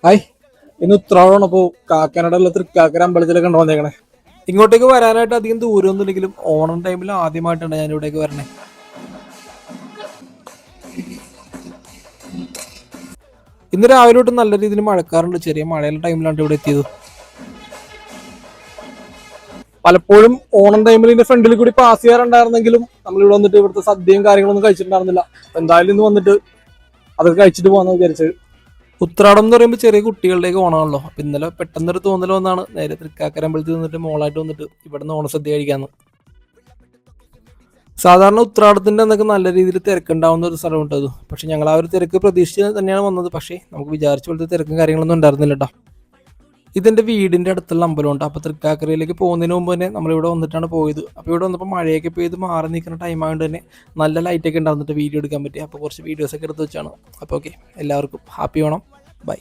Hi, ഇന്ന് ഉത്രാടമാണ്. അപ്പോൾ കാക്കനാടുള്ള തൃക്കാക്കര അമ്പലത്തിലൊക്കെ ഉണ്ടോ വന്നേക്കണേ. ഇങ്ങോട്ടേക്ക് വരാനായിട്ട് അധികം ദൂരമൊന്നും ഇല്ലെങ്കിലും ഓണം ടൈമിൽ ആദ്യമായിട്ടാണ് ഞാൻ ഇവിടേക്ക് വരണേ. ഇന്ന് രാവിലെ തൊട്ട് നല്ല രീതിയിൽ മഴക്കാറുണ്ട്. ചെറിയ മഴയുള്ള ടൈമിലാണ് ഇവിടെ എത്തിയത്. പലപ്പോഴും ഓണം ടൈമിൽ ഇതിന്റെ ഫ്രണ്ടിൽ കൂടി പാസ് ചെയ്യാറുണ്ടായിരുന്നെങ്കിലും നമ്മളിവിടെ വന്നിട്ട് ഇവിടുത്തെ സദ്യയും കാര്യങ്ങളൊന്നും കഴിച്ചിട്ടുണ്ടായിരുന്നില്ല. എന്തായാലും ഇന്ന് വന്നിട്ട് അതൊക്കെ കഴിച്ചിട്ട് പോകാന്ന് വിചാരിച്ചത്. ഉത്രാടം എന്ന് പറയുമ്പോൾ ചെറിയ കുട്ടികളുടെയൊക്കെ ഓണമാണല്ലോ. അപ്പം ഇന്നലെ പെട്ടെന്നൊരു തോന്നൽ വന്നാണ് നേരെ തൃക്കാക്കര അമ്പലത്തിൽ വന്നിട്ട് മോളായിട്ട് വന്നിട്ട് ഇവിടുന്ന് ഓണസദ്യ കഴിക്കാന്ന്. സാധാരണ ഉത്രാടത്തിന്റെ അന്നൊക്കെ നല്ല രീതിയിൽ തിരക്കുണ്ടാവുന്ന ഒരു സ്ഥലമുണ്ട് അത്. പക്ഷെ ഞങ്ങൾ ആ ഒരു തിരക്ക് പ്രതീക്ഷിച്ച് തന്നെയാണ് വന്നത്. പക്ഷേ നമുക്ക് വിചാരിച്ച പോലത്തെ തിരക്കും കാര്യങ്ങളൊന്നും ഉണ്ടായിരുന്നില്ല കേട്ടോ. ഇതെന്റെ വീടിന്റെ അടുത്തുള്ള അമ്പലമുണ്ട്. അപ്പൊ തൃക്കാക്കരയിലേക്ക് പോകുന്നതിന് മുമ്പ് തന്നെ നമ്മളിവിടെ വന്നിട്ടാണ് പോയത്. അപ്പോൾ ഇവിടെ വന്നപ്പോൾ മഴയൊക്കെ പെയ്ത് മാറി നിൽക്കുന്ന ടൈം ആയതുകൊണ്ട് തന്നെ നല്ല ലൈറ്റൊക്കെ ഉണ്ടായിരുന്നിട്ട് വീഡിയോ എടുക്കാൻ പറ്റി. അപ്പോൾ കുറച്ച് വീഡിയോസൊക്കെ എടുത്ത് വെച്ചാണ്. അപ്പോൾ ഓക്കെ, എല്ലാവർക്കും ഹാപ്പി ഓണം. ബൈ.